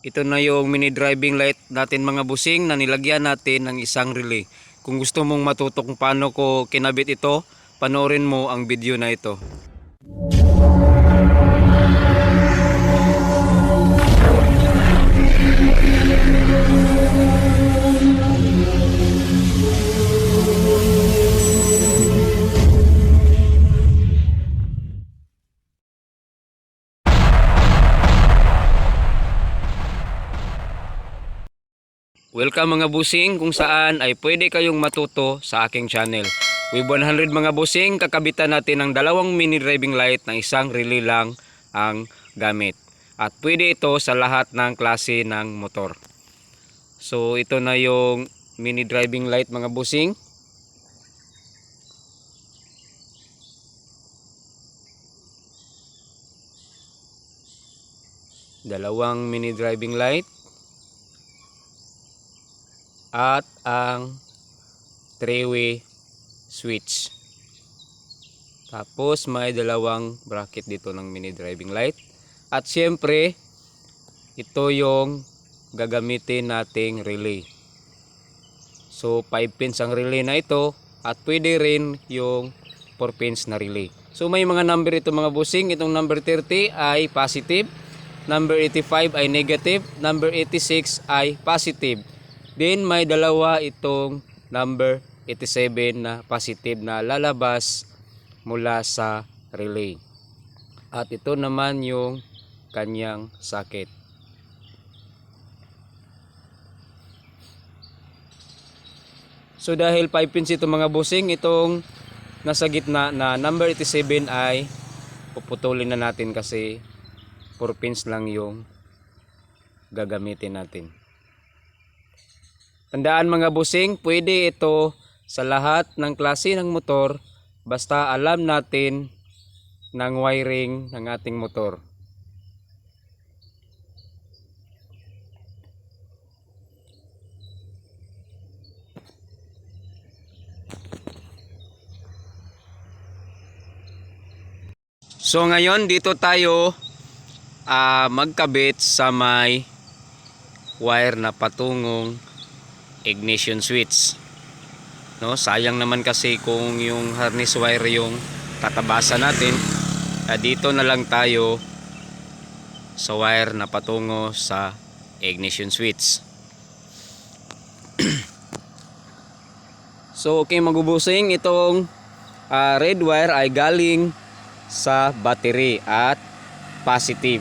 Ito na yung mini driving light natin mga busing na nilagyan natin ng isang relay. Kung gusto mong matuto kung paano ko kinabit ito, panoorin mo ang video na ito. Welcome mga busing kung saan ay pwede kayong matuto sa aking channel. With 100 mga busing, kakabitan natin ng dalawang mini driving light na isang relay lang ang gamit. At pwede ito sa lahat ng klase ng motor. So ito na yung mini driving light mga busing. Dalawang mini driving light. At ang 3-way switch. Tapos may dalawang bracket dito ng mini driving light. At syempre, ito yung gagamitin nating relay. So 5 pins ang relay na ito at pwede rin yung 4 pins na relay. So may mga number ito mga busing. Itong number 30 ay positive, number 85 ay negative, number 86 ay positive. Then may dalawa itong number 87 na positive na lalabas mula sa relay. At ito naman yung kanyang socket. So dahil 5 pins ito mga busing, itong nasa gitna na number 87 ay puputulin na natin kasi 4 pins lang yung gagamitin natin. Tandaan mga busing, pwede ito sa lahat ng klase ng motor basta alam natin ng wiring ng ating motor. So ngayon dito tayo magkabit sa may wire na patungong ignition switch. No, sayang naman kasi kung yung harness wire yung tatabasan natin. Dito na lang tayo sa wire na patungo sa ignition switch. So okay magubusing, itong red wire ay galing sa battery at positive.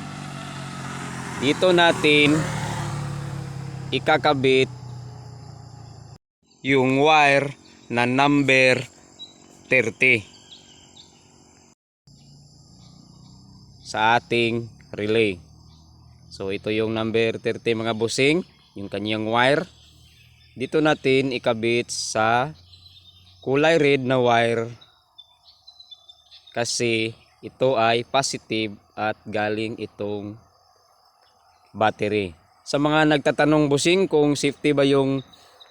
Dito natin ikakabit yung wire na number 30 sa ating relay. So ito yung number 30 mga busing, yung kanyang wire. Dito natin ikabit sa kulay red na wire kasi ito ay positive at galing itong battery. Sa mga nagtatanong busing kung safety ba yung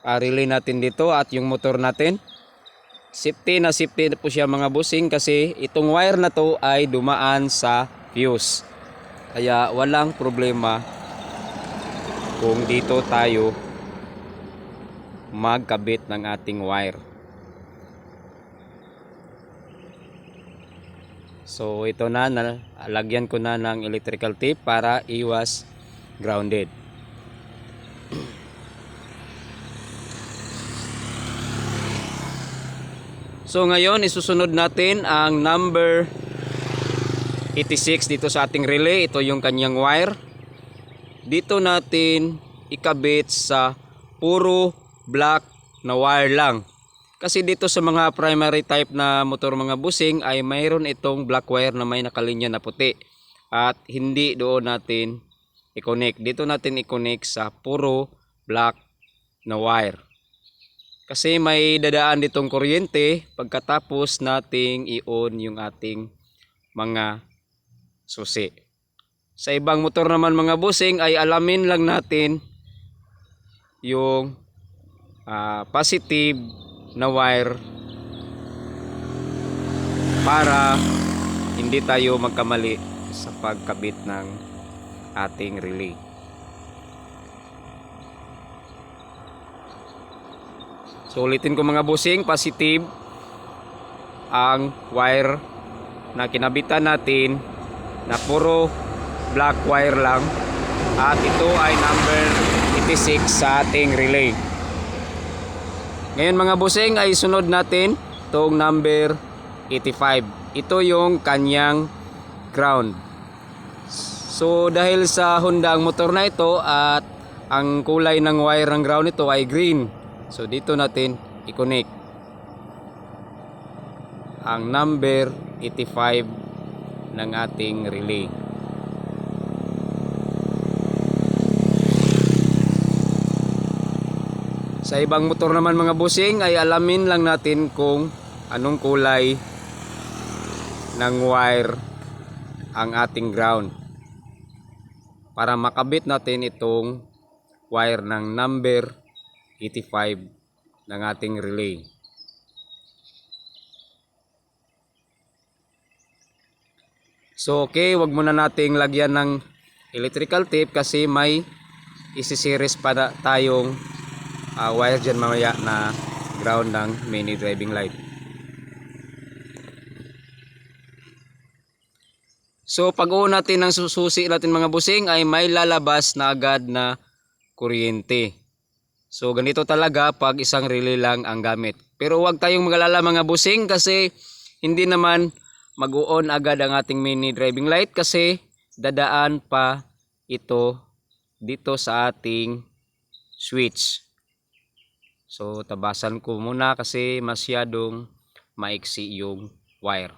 relay natin dito at yung motor natin, safety na po siya mga busing kasi itong wire na to ay dumaan sa fuse. Kaya walang problema kung dito tayo magkabit ng ating wire. So ito na, lagyan ko na ng electrical tape para iwas grounded. So ngayon isusunod natin ang number 86 dito sa ating relay. Ito yung kanyang wire. Dito natin ikabit sa puro black na wire lang. Kasi dito sa mga primary type na motor mga busing ay mayroon itong black wire na may nakalinya na puti. At hindi doon natin i-connect. Dito natin i-connect sa puro black na wire. Kasi may dadaan ditong kuryente pagkatapos nating i-on yung ating mga susi. Sa ibang motor naman mga busing ay alamin lang natin yung positive na wire para hindi tayo magkamali sa pagkabit ng ating relay. So ulitin ko mga bossing, positive ang wire na kinabitan natin na puro black wire lang, at ito ay number 86 sa ating relay. Ngayon mga bossing ay sunod natin itong number 85. Ito yung kanyang ground. So dahil sa Honda ang motor na ito at ang kulay ng wire ng ground nito ay green, so dito natin i-connect ang number 85 ng ating relay. Sa ibang motor naman mga bossing ay alamin lang natin kung anong kulay ng wire ang ating ground para makabit natin itong wire ng number 85 ng ating relay. So okay, wag muna nating lagyan ng electrical tape kasi may isi-series pa tayong wire dyan mamaya na ground ng mini driving light. So pag uun natin ng susi natin mga bossing ay may lalabas na agad na kuryente. So ganito talaga pag isang relay lang ang gamit. Pero huwag tayong mag-alala mga bossing kasi hindi naman mag-on agad ang ating mini driving light kasi dadaan pa ito dito sa ating switch. So tabasan ko muna kasi masyadong maiksi yung wire.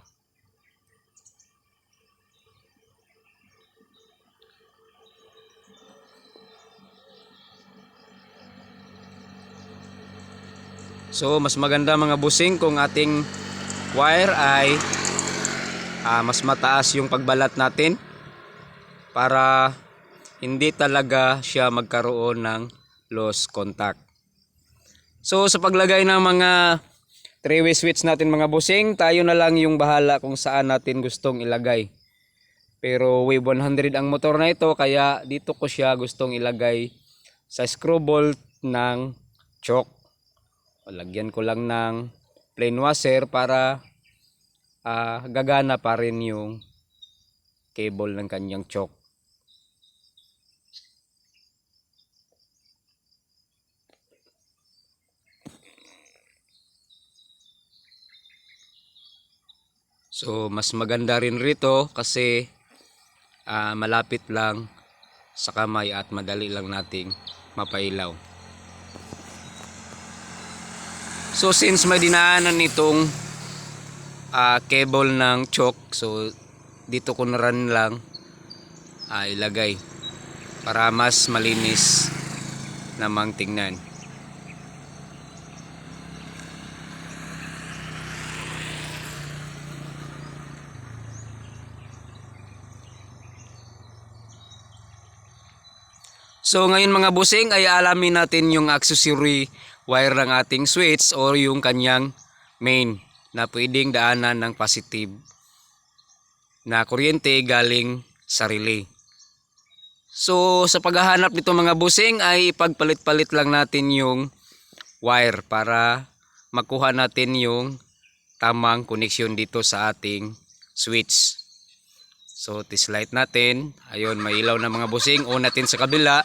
So mas maganda mga bossing kung ating wire ay mas mataas yung pagbalat natin para hindi talaga siya magkaroon ng loose contact. So sa paglagay ng mga 3-way switch natin mga bossing, tayo na lang yung bahala kung saan natin gustong ilagay. Pero Wave 100 ang motor na ito kaya dito ko siya gustong ilagay sa screw bolt ng choke. Lagyan ko lang ng plain washer para gagana pa rin yung cable ng kanyang choke. So mas maganda rin rito kasi malapit lang sa kamay at madali lang nating mapailaw. So since may dinaanan nitong cable ng choke, so dito ko na rin lang ilagay para mas malinis namang tingnan. So ngayon mga bossing ay alamin natin yung accessory wire ng ating switch o yung kanyang main na pwedeng daanan ng positive na kuryente galing sa relay. So sa paghahanap nito mga bossing ay ipagpalit-palit lang natin yung wire para makuha natin yung tamang connection dito sa ating switch. So test-light natin, ayun may ilaw na mga bossing. O natin sa kabila,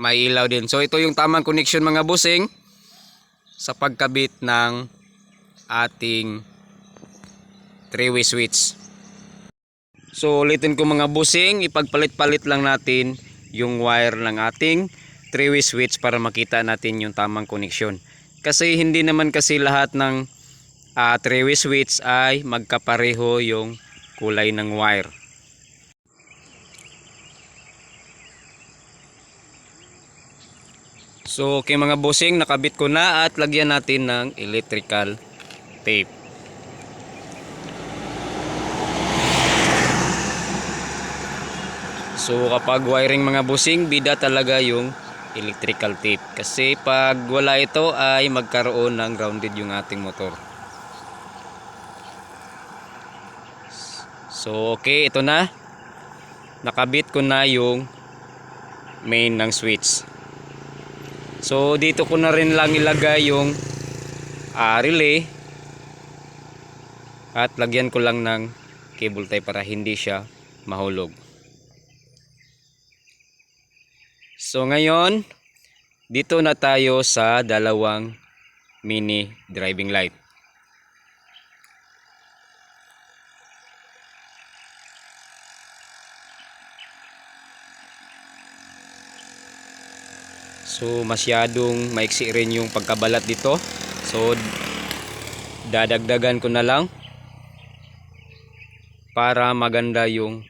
may ilaw din. So ito yung tamang connection mga bossing sa pagkabit ng ating 3-way switch. So ulitin ko mga bossing, ipagpalit-palit lang natin yung wire ng ating 3-way switch para makita natin yung tamang connection. Kasi hindi naman kasi lahat ng 3-way switch ay magkapareho yung kulay ng wire. So okay mga bossing, nakabit ko na at lagyan natin ng electrical tape. So kapag wiring mga bossing, bida talaga yung electrical tape kasi pag wala ito ay magkaroon ng grounded yung ating motor. So okay, ito na. Nakabit ko na yung main ng switch. So dito ko na rin lang ilagay yung relay at lagyan ko lang ng cable tie para hindi siya mahulog. So ngayon dito na tayo sa dalawang mini driving light. So masyadong maiksi rin yung pagkabalat dito. So dadagdagan ko na lang para maganda yung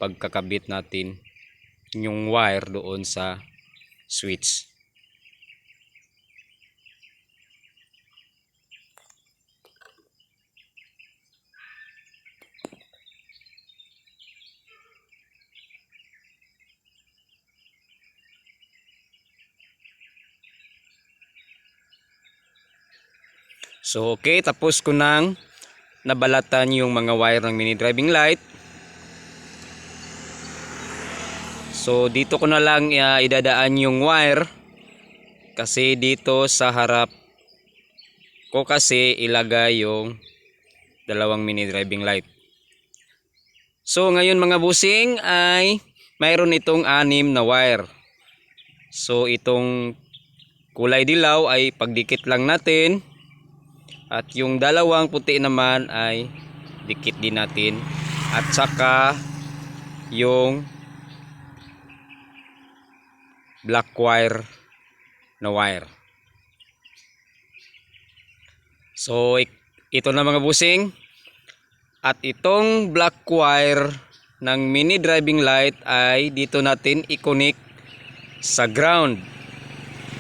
pagkakabit natin yung wire doon sa switch. So okay, tapos ko nang nabalatan yung mga wire ng mini driving light. So dito ko na lang idadaan yung wire kasi dito sa harap ko kasi ilagay yung dalawang mini driving light. So ngayon mga busing ay mayroon itong 6 na wire. So itong kulay dilaw ay pagdikit lang natin. At yung dalawang puti naman ay dikit din natin. At saka yung black wire na wire. So ito na mga busing. At itong black wire ng mini driving light ay dito natin i-connect sa ground.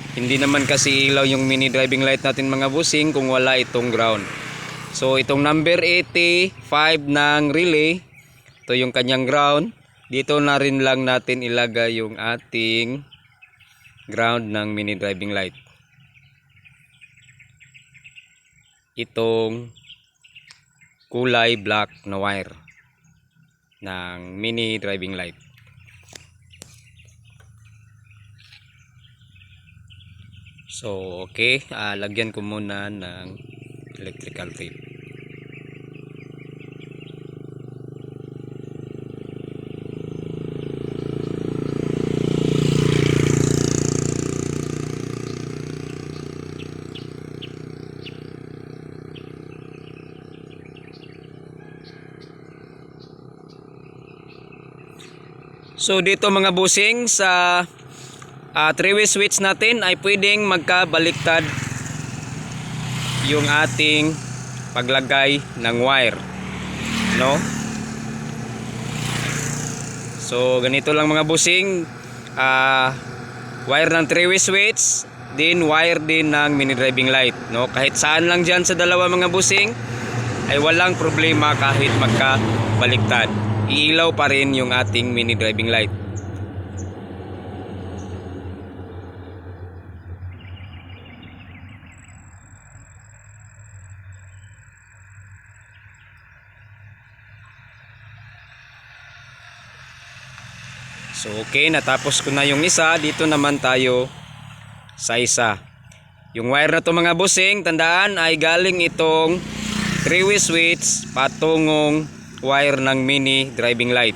Hindi naman kasi ilaw yung mini driving light natin mga busing kung wala itong ground. So itong number 85 ng relay, ito yung kanyang ground. Dito na rin lang natin ilagay yung ating ground ng mini driving light. Itong kulay black na wire ng mini driving light. So okay, lagyan ko muna ng electrical tape. So dito mga busing sa 3-way switch natin ay pwedeng magkabaliktad yung ating paglagay ng wire, no? So ganito lang mga busing, wire ng 3-way switch, din wire din ng mini driving light, no? Kahit saan lang dyan sa dalawa mga busing ay walang problema kahit magkabaliktad, iilaw pa rin yung ating mini driving light. So okay, natapos ko na yung isa. Dito naman tayo sa isa. Yung wire na to mga busing, tandaan ay galing itong 3-way switch patungong wire ng mini driving light.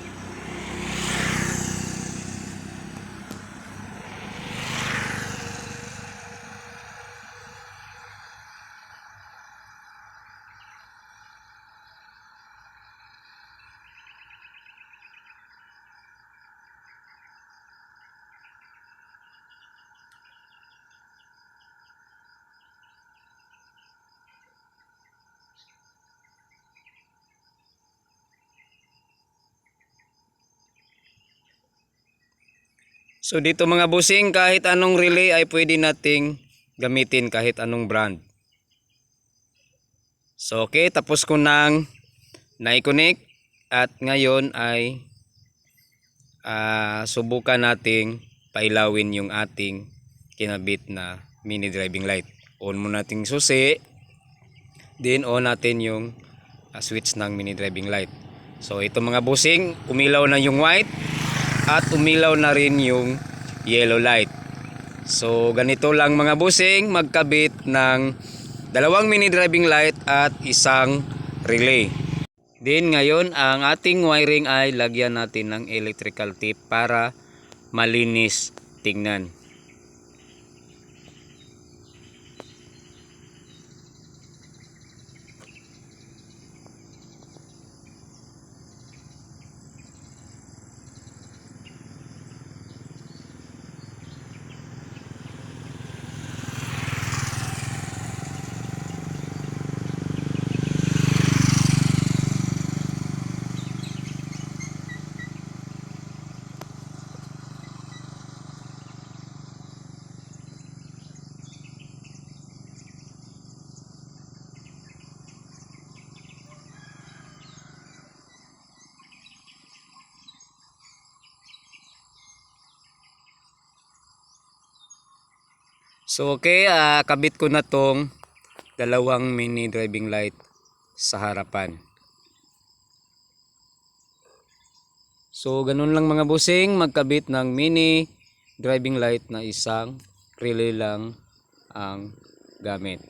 So dito mga busing, kahit anong relay ay pwede nating gamitin, kahit anong brand. So okay, tapos ko nang na-connect at ngayon ay subukan nating pailawin yung ating kinabit na mini driving light. On mo nating susi, then on natin yung switch ng mini driving light. So ito mga busing, umilaw na yung white at umilaw na rin yung yellow light. So ganito lang mga bossing magkabit ng dalawang mini driving light at isang relay. Then ngayon ang ating wiring ay lagyan natin ng electrical tape para malinis tingnan. So okay, kabit ko na tong dalawang mini driving light sa harapan. So ganun lang mga bossing magkabit ng mini driving light na isang relay lang ang gamit.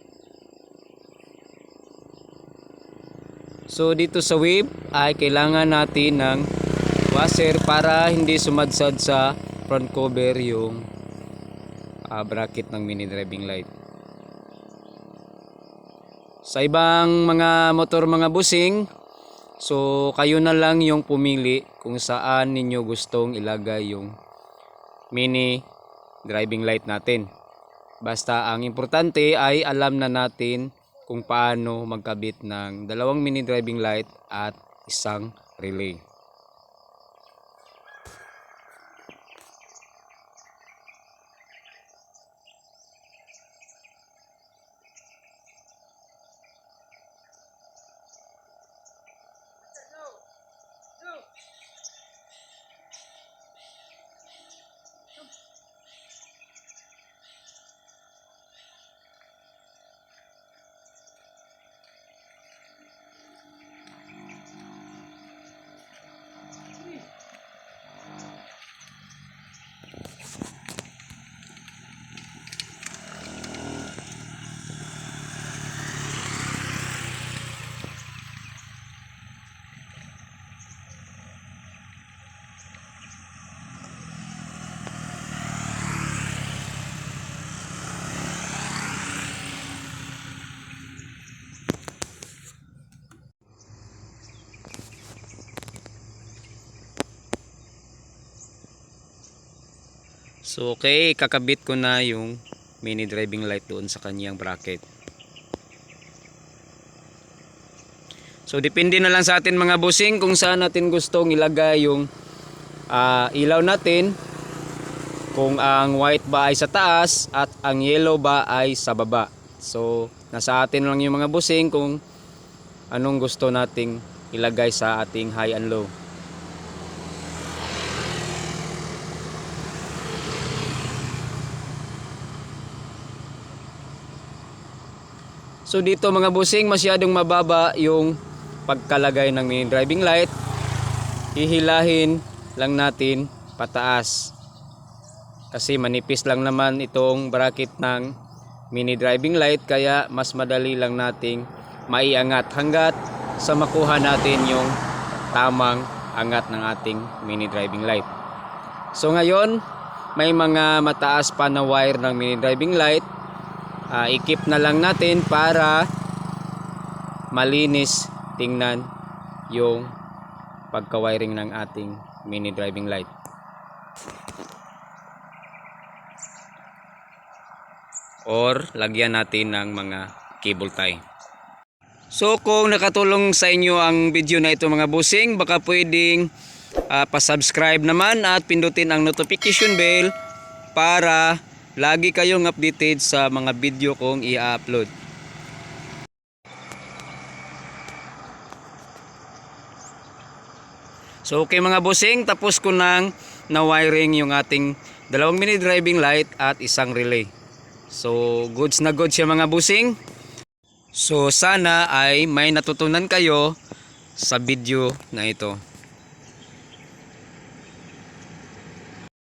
So dito sa whip ay kailangan natin ng washer para hindi sumadsad sa front cover yung bracket ng mini driving light. Sa ibang mga motor mga bossing, so kayo na lang yung pumili kung saan ninyo gustong ilagay yung mini driving light natin. Basta ang importante ay alam na natin kung paano magkabit ng dalawang mini driving light at isang relay. So okay, kakabit ko na yung mini driving light doon sa kanyang bracket. So depende na lang sa atin mga bossing kung saan natin gustong ilagay yung ilaw natin. Kung ang white ba ay sa taas at ang yellow ba ay sa baba. So nasa atin lang yung mga bossing kung anong gusto nating ilagay sa ating high and low. So dito mga bossing masyadong mababa yung pagkalagay ng mini driving light. Hihilahin lang natin pataas. Kasi manipis lang naman itong bracket ng mini driving light kaya mas madali lang nating maiangat hanggat sa makuha natin yung tamang angat ng ating mini driving light. So ngayon may mga mataas pa na wire ng mini driving light. I-keep na lang natin para malinis tingnan yung pagka-wiring ng ating mini driving light. Or lagyan natin ng mga cable tie. So kung nakatulong sa inyo ang video na ito mga bossing, baka pwedeng pa-subscribe naman at pindutin ang notification bell para lagi kayong updated sa mga video kong i-upload. So okay mga bossing, tapos ko nang na-wiring yung ating dalawang mini driving light at isang relay. So goods na goods siya mga bossing. So sana ay may natutunan kayo sa video na ito.